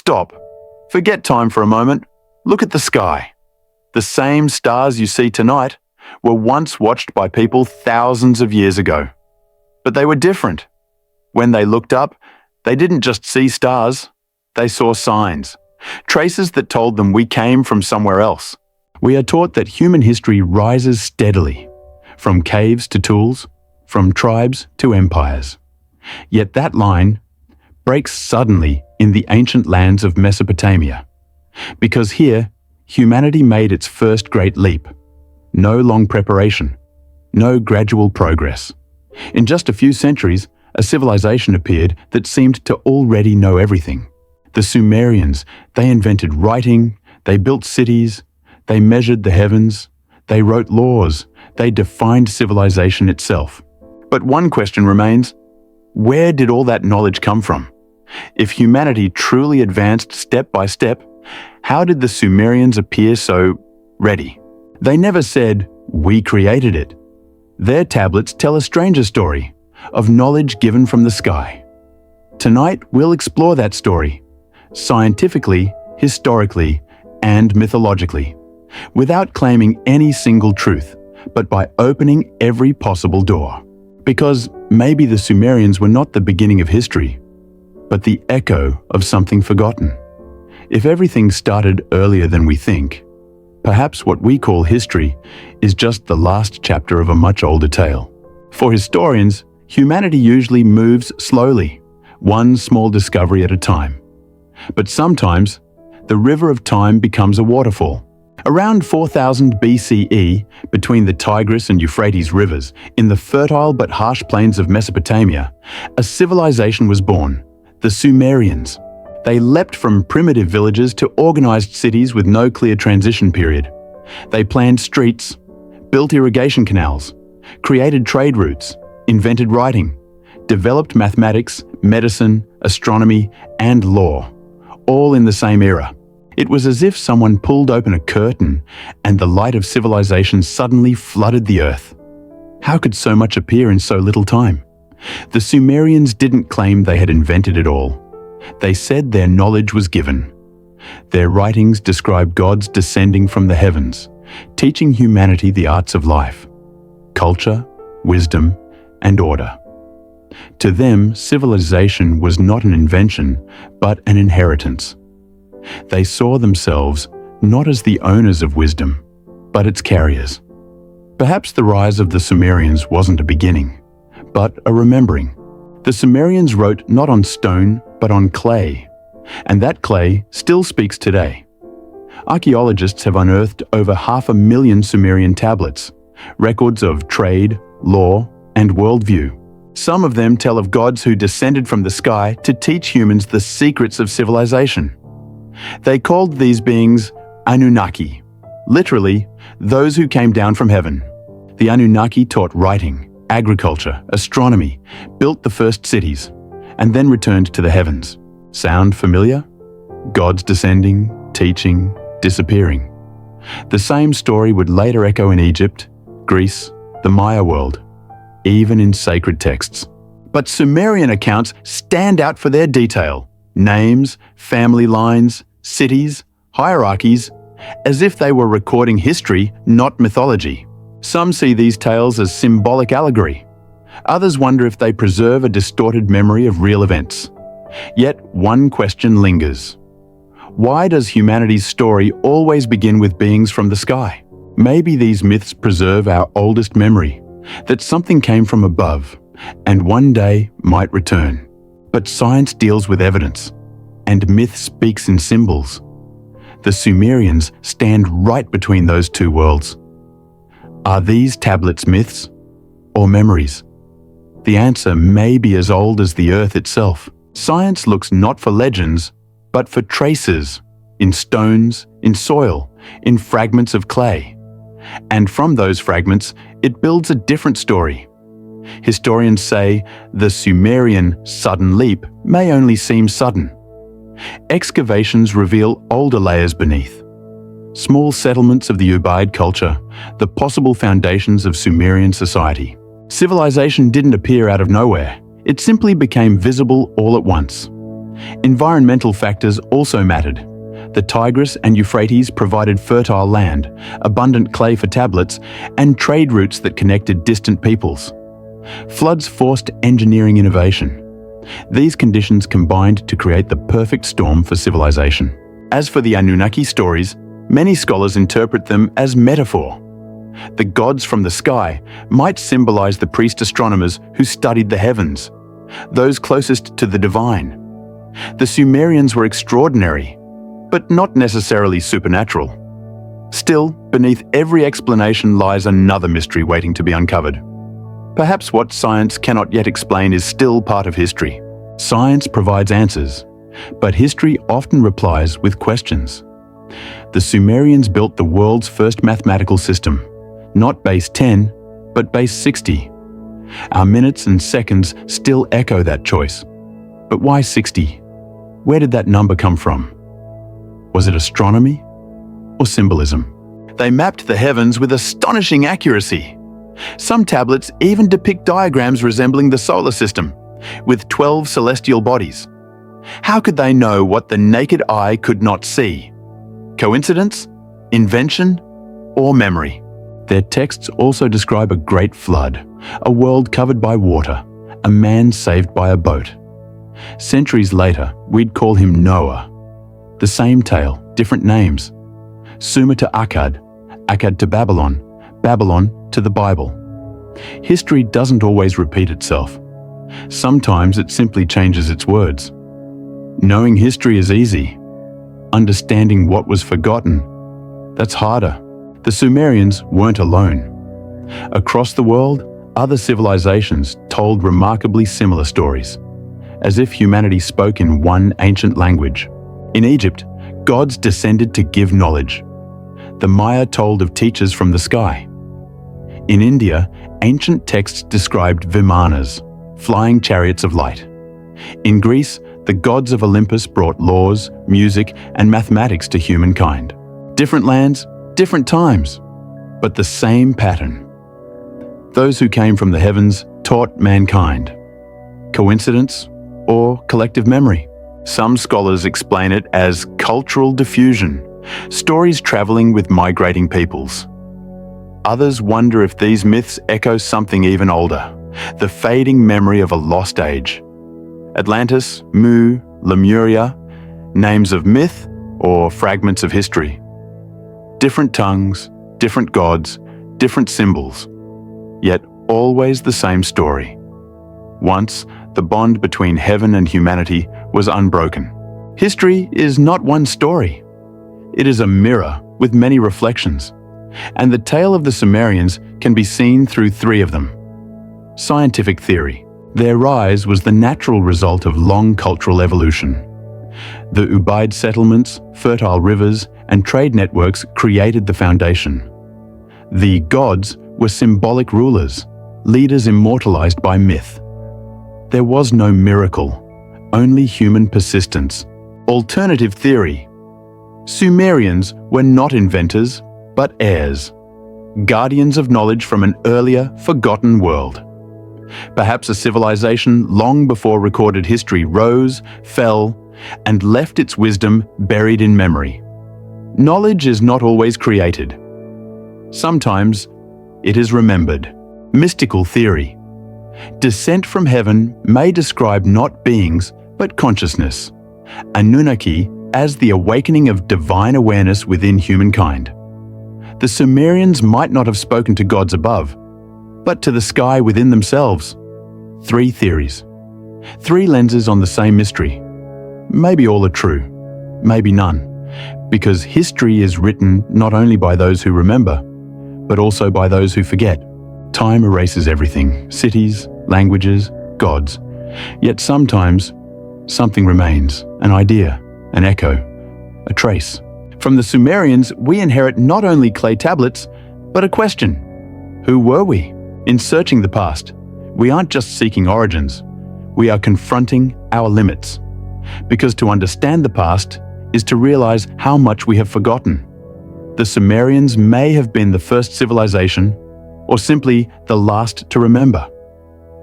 Stop. Forget time for a moment. Look at the sky. The same stars you see tonight were once watched by people thousands of years ago. But they were different. When they looked up, they didn't just see stars, they saw signs, traces that told them we came from somewhere else. We are taught that human history rises steadily, from caves to tools, from tribes to empires. Yet that line breaks suddenly in the ancient lands of Mesopotamia, because here, humanity made its first great leap. No long preparation, no gradual progress. In just a few centuries, a civilization appeared that seemed to already know everything. The Sumerians, they invented writing, they built cities, they measured the heavens, they wrote laws, they defined civilization itself. But one question remains: where did all that knowledge come from? If humanity truly advanced step by step, how did the Sumerians appear so ready? They never said, "We created it." Their tablets tell a stranger story, of knowledge given from the sky. Tonight, we'll explore that story, scientifically, historically, and mythologically, without claiming any single truth, but by opening every possible door. Because maybe the Sumerians were not the beginning of history, but the echo of something forgotten. If everything started earlier than we think, perhaps what we call history is just the last chapter of a much older tale. For historians, humanity usually moves slowly, one small discovery at a time. But sometimes, the river of time becomes a waterfall. Around 4000 BCE, between the Tigris and Euphrates rivers, in the fertile but harsh plains of Mesopotamia, a civilization was born, the Sumerians. They leapt from primitive villages to organized cities with no clear transition period. They planned streets, built irrigation canals, created trade routes, invented writing, developed mathematics, medicine, astronomy, and law, all in the same era. It was as if someone pulled open a curtain and the light of civilization suddenly flooded the earth. How could so much appear in so little time? The Sumerians didn't claim they had invented it all. They said their knowledge was given. Their writings describe gods descending from the heavens, teaching humanity the arts of life, culture, wisdom, and order. To them, civilization was not an invention, but an inheritance. They saw themselves not as the owners of wisdom, but its carriers. Perhaps the rise of the Sumerians wasn't a beginning, but a remembering. The Sumerians wrote not on stone, but on clay, and that clay still speaks today. Archaeologists have unearthed over 500,000 Sumerian tablets, records of trade, law, and worldview. Some of them tell of gods who descended from the sky to teach humans the secrets of civilization. They called these beings Anunnaki, literally, those who came down from heaven. The Anunnaki taught writing, agriculture, astronomy, built the first cities, and then returned to the heavens. Sound familiar? Gods descending, teaching, disappearing. The same story would later echo in Egypt, Greece, the Maya world, even in sacred texts. But Sumerian accounts stand out for their detail. Names, family lines, cities, hierarchies, as if they were recording history, not mythology. Some see these tales as symbolic allegory. Others wonder if they preserve a distorted memory of real events. Yet one question lingers. Why does humanity's story always begin with beings from the sky? Maybe these myths preserve our oldest memory, that something came from above, and one day might return. But science deals with evidence, and myth speaks in symbols. The Sumerians stand right between those two worlds. Are these tablets myths or memories? The answer may be as old as the earth itself. Science looks not for legends, but for traces, in stones, in soil, in fragments of clay. And from those fragments, it builds a different story. Historians say the Sumerian sudden leap may only seem sudden. Excavations reveal older layers beneath. Small settlements of the Ubaid culture, the possible foundations of Sumerian society. Civilization didn't appear out of nowhere. It simply became visible all at once. Environmental factors also mattered. The Tigris and Euphrates provided fertile land, abundant clay for tablets, and trade routes that connected distant peoples. Floods forced engineering innovation. These conditions combined to create the perfect storm for civilization. As for the Anunnaki stories, many scholars interpret them as metaphor. The gods from the sky might symbolize the priest astronomers who studied the heavens, those closest to the divine. The Sumerians were extraordinary, but not necessarily supernatural. Still, beneath every explanation lies another mystery waiting to be uncovered. Perhaps what science cannot yet explain is still part of history. Science provides answers, but history often replies with questions. The Sumerians built the world's first mathematical system, not base 10, but base 60. Our minutes and seconds still echo that choice. But why 60? Where did that number come from? Was it astronomy or symbolism? They mapped the heavens with astonishing accuracy. Some tablets even depict diagrams resembling the solar system, with 12 celestial bodies. How could they know what the naked eye could not see? Coincidence? Invention? Or memory? Their texts also describe a great flood, a world covered by water, a man saved by a boat. Centuries later, we'd call him Noah. The same tale, different names. Sumer to Akkad, Akkad to Babylon, Babylon to the Bible. History doesn't always repeat itself. Sometimes it simply changes its words. Knowing history is easy. Understanding what was forgotten, that's harder. The Sumerians weren't alone. Across the world, other civilizations told remarkably similar stories, as if humanity spoke in one ancient language. In Egypt, gods descended to give knowledge. The Maya told of teachers from the sky. In India, ancient texts described Vimanas, flying chariots of light. In Greece, the gods of Olympus brought laws, music, and mathematics to humankind. Different lands, different times, but the same pattern. Those who came from the heavens taught mankind. Coincidence or collective memory? Some scholars explain it as cultural diffusion, stories traveling with migrating peoples. Others wonder if these myths echo something even older, the fading memory of a lost age. Atlantis, Mu, Lemuria, names of myth or fragments of history. Different tongues, different gods, different symbols, yet always the same story. Once, the bond between heaven and humanity was unbroken. History is not one story. It is a mirror with many reflections, and the tale of the Sumerians can be seen through three of them. Scientific theory. Their rise was the natural result of long cultural evolution. The Ubaid settlements, fertile rivers, and trade networks created the foundation. The gods were symbolic rulers, leaders immortalized by myth. There was no miracle, only human persistence. Alternative theory. Sumerians were not inventors, but heirs, guardians of knowledge from an earlier, forgotten world. Perhaps a civilization long before recorded history rose, fell, and left its wisdom buried in memory. Knowledge is not always created. Sometimes it is remembered. Mystical theory. Descent from heaven may describe not beings, but consciousness. Anunnaki as the awakening of divine awareness within humankind. The Sumerians might not have spoken to gods above, but to the sky within themselves. Three theories. Three lenses on the same mystery. Maybe all are true, maybe none, because history is written not only by those who remember, but also by those who forget. Time erases everything, cities, languages, gods. Yet sometimes, something remains, an idea, an echo, a trace. From the Sumerians, we inherit not only clay tablets, but a question. Who were we? In searching the past, we aren't just seeking origins, we are confronting our limits. Because to understand the past is to realize how much we have forgotten. The Sumerians may have been the first civilization, or simply the last to remember.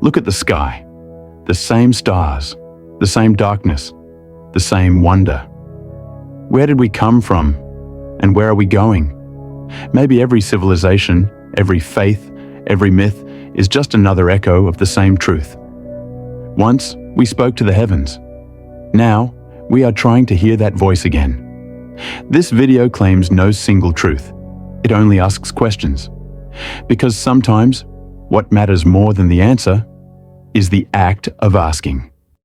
Look at the sky. The same stars, the same darkness, the same wonder. Where did we come from? And where are we going? Maybe every civilization, every faith, every myth is just another echo of the same truth. Once, we spoke to the heavens. Now, we are trying to hear that voice again. This video claims no single truth. It only asks questions. Because sometimes, what matters more than the answer is the act of asking.